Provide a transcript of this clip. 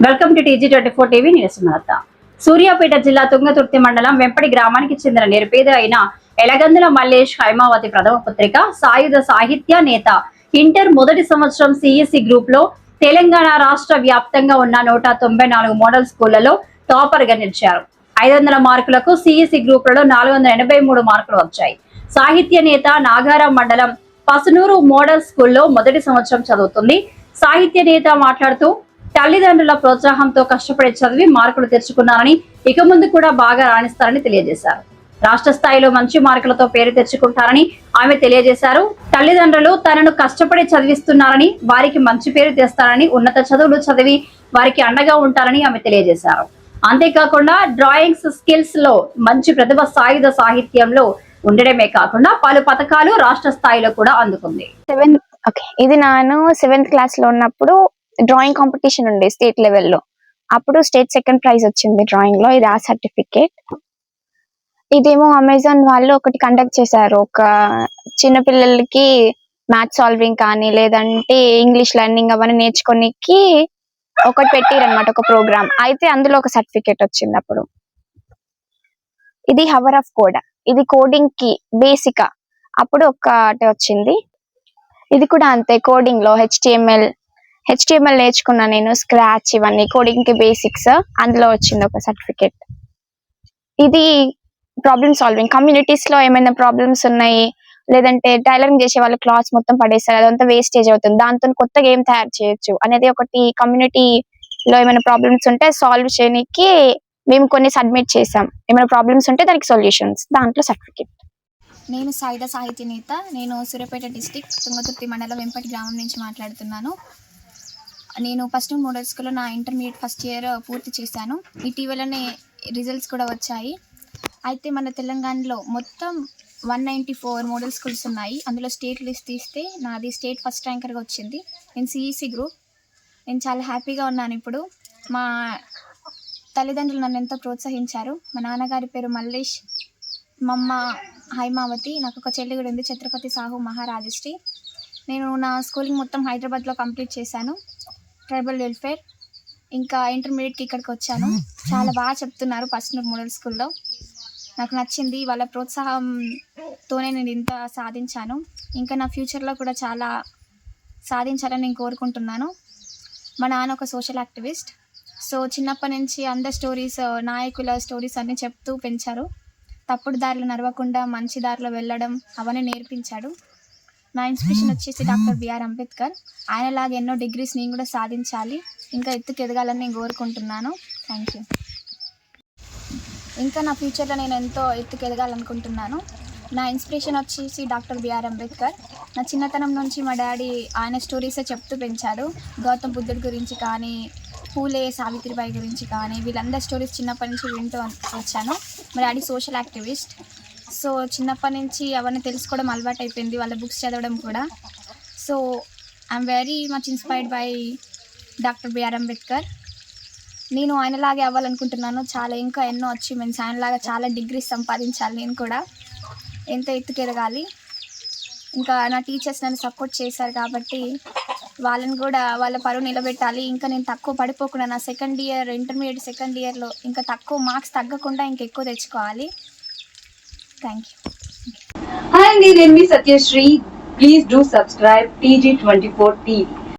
Welcome to TG24 TV news. Suryapet జిల్లా తుంగతుర్తి మండలం వెంపటి గ్రామానికి చెందిన నిరుపేద అయిన ఎలగందుల మల్లేష్ హైమావతి ప్రథమ పుత్రిక సాయుధ సాహిత్య నేత. ఇంటర్ మొదటి సంవత్సరం CEC గ్రూప్ లో తెలంగాణ రాష్ట్ర వ్యాప్తంగా ఉన్న 194 మోడల్ స్కూళ్లలో టాపర్ గా నిలిచారు. 500 మార్కులకు CEC గ్రూపులలో 483 మార్కులు వచ్చాయి. సాహిత్య నేత నాగారం మండలం పసునూరు మోడల్ స్కూల్లో మొదటి సంవత్సరం చదువుతుంది. సాహిత్య నేత మాట్లాడుతూ తల్లిదండ్రుల ప్రోత్సాహంతో కష్టపడి చదివి మార్కులు తెచ్చుకున్నారని, ఇక ముందు కూడా బాగా రాణిస్తారని తెలియజేశారు. రాష్ట్ర స్థాయిలో మంచి మార్కులతో పేరు తెచ్చుకుంటారని ఆమె తెలియజేశారు. తల్లిదండ్రులు తనను కష్టపడి చదివిస్తున్నారని, వారికి మంచి పేరు తెస్తారని, ఉన్నత చదువులు చదివి వారికి అండగా ఉంటారని ఆమె తెలియజేశారు. అంతేకాకుండా డ్రాయింగ్స్ స్కిల్స్ లో మంచి ప్రతిభ సాయుధ సాహిత్యంలో ఉండడమే కాకుండా పలు పథకాలు రాష్ట్ర స్థాయిలో కూడా అందుకుంది. ఇది నేను 7th క్లాస్ లో ఉన్నప్పుడు డ్రాయింగ్ కాంపిటీషన్ ఉండే స్టేట్ లెవెల్లో. అప్పుడు స్టేట్ సెకండ్ ప్రైజ్ వచ్చింది డ్రాయింగ్ లో. ఇది ఆ సర్టిఫికేట్. ఇదేమో అమెజాన్ వాళ్ళు ఒకటి కండక్ట్ చేశారు. ఒక చిన్న పిల్లలకి మ్యాథ్స్ సాల్వింగ్ కానీ లేదంటే ఇంగ్లీష్ లెర్నింగ్ అవన్నీ నేర్చుకోనికి ఒకటి పెట్టిరన్నమాట, ఒక ప్రోగ్రామ్. అయితే అందులో ఒక సర్టిఫికేట్ వచ్చింది అప్పుడు. ఇది హవర్ ఆఫ్ కోడ్. ఇది కోడింగ్ కి బేసిక్. అప్పుడు ఒకటి వచ్చింది. ఇది కూడా అంతే, కోడింగ్ లో HTML నేర్చుకున్నా నేను, స్క్రాచ్ ఇవన్నీ కోడింగ్ కి బేసిక్స్. అందులో వచ్చింది ఒక సర్టిఫికేట్. ఇది ప్రాబ్లమ్ సాల్వింగ్. కమ్యూనిటీస్ లో ఏమైనా ప్రాబ్లమ్స్ ఉన్నాయి లేదంటే టైలరింగ్ చేసే వాళ్ళు క్లాత్స్ మొత్తం పడేస్తారు, అదంతా వేస్టేజ్ అవుతుంది, దాంతో కొత్తగా ఏం తయారు చేయొచ్చు అనేది ఒకటి. కమ్యూనిటీలో ఏమైనా ప్రాబ్లమ్స్ ఉంటే సాల్వ్ చేయడానికి మేము కొన్ని సబ్మిట్ చేసాం. ఏమైనా ప్రాబ్లమ్స్ ఉంటే దానికి సొల్యూషన్స్, దాంట్లో సర్టిఫికేట్. నేను సాయుధ సాహిత్య నేత. నేను సూర్యాపేట డిస్టిక్ తుంగతుర్తి మండలం వెంపటి గ్రామం నుంచి మాట్లాడుతున్నాను. నేను ఫస్ట్ మోడల్ స్కూల్లో నా ఇంటర్మీడియట్ ఫస్ట్ ఇయర్ పూర్తి చేశాను. ఇటీవలనే రిజల్ట్స్ కూడా వచ్చాయి. అయితే మన తెలంగాణలో మొత్తం 194 మోడల్ స్కూల్స్ ఉన్నాయి. అందులో స్టేట్ లిస్ట్ తీస్తే నాది స్టేట్ ఫస్ట్ ర్యాంకర్గా వచ్చింది. నేను CEC గ్రూప్. నేను చాలా హ్యాపీగా ఉన్నాను ఇప్పుడు. మా తల్లిదండ్రులు నన్ను ఎంతో ప్రోత్సహించారు. మా నాన్నగారి పేరు మల్లేష్, మా అమ్మ హైమావతి, నాకు ఒక చెల్లి కూడా ఉంది, ఛత్రపతి సాహు మహారాజశ్రీ. నేను నా స్కూలింగ్ మొత్తం హైదరాబాద్లో కంప్లీట్ చేశాను, ట్రైబల్ వెల్ఫేర్. ఇంకా ఇంటర్మీడియట్కి ఇక్కడికి వచ్చాను. చాలా బాగా చెప్తున్నారు పసునూరు మోడల్ స్కూల్లో. నాకు నచ్చింది. వాళ్ళ ప్రోత్సాహంతోనే నేను ఇంత సాధించాను. ఇంకా నా ఫ్యూచర్లో కూడా చాలా సాధించాలని నేను కోరుకుంటున్నాను. మా నాన్న ఒక సోషల్ యాక్టివిస్ట్. సో చిన్నప్పటి నుంచి అందరి స్టోరీస్, నాయకుల స్టోరీస్ అన్నీ చెప్తూ పెంచారు. తప్పుడు దారిలో నడవకుండా మంచి దారిలో వెళ్ళడం అవన్నీ నేర్పించాడు. నా ఇన్స్పిరేషన్ వచ్చేసి డాక్టర్ బిఆర్ అంబేద్కర్. ఆయనలాగా ఎన్నో డిగ్రీస్ నేను కూడా సాధించాలి, ఇంకా ఎత్తుకు ఎదగాలని నేను కోరుకుంటున్నాను. Thank you. ఇంకా నా ఫ్యూచర్లో నేను ఎంతో ఎత్తుకు ఎదగాలనుకుంటున్నాను. నా ఇన్స్పిరేషన్ వచ్చేసి డాక్టర్ బిఆర్ అంబేద్కర్. నా చిన్నతనం నుంచి మా డాడీ ఆయన స్టోరీసే చెప్తూ పెంచాడు. గౌతమ్ బుద్ధుడి గురించి కానీ, పూలే సావిత్రిబాయి గురించి కానీ, వీళ్ళందరి స్టోరీస్ చిన్నప్పటి నుంచి వింటూ వచ్చాను. మా డాడీ సోషల్ యాక్టివిస్ట్. సో చిన్నప్పటి నుంచి అవన్నీ తెలుసుకోవడం అలవాటు అయిపోయింది, వాళ్ళ బుక్స్ చదవడం కూడా. So I'm very much inspired by doctor BR Ambedkar. నేను ఆయనలాగే అవ్వాలనుకుంటున్నాను. చాలా ఇంకా ఎన్నో అచీవ్మెంట్స్, ఆయనలాగా చాలా డిగ్రీస్ సంపాదించాలి, నేను కూడా ఎంత ఎత్తుకెదగాలి. ఇంకా నా టీచర్స్ నన్ను సపోర్ట్ చేశారు కాబట్టి వాళ్ళని కూడా వాళ్ళ పరువు నిలబెట్టాలి. ఇంకా నేను తక్కువ పడిపోకుండా నా ఇంటర్మీడియట్ సెకండ్ ఇయర్లో ఇంకా తక్కువ మార్క్స్ తగ్గకుండా ఇంకెక్కువ తెచ్చుకోవాలి. Thank you. హాయ్ అండి, నేను మీ Satyasri. Please do subscribe TG24 TV.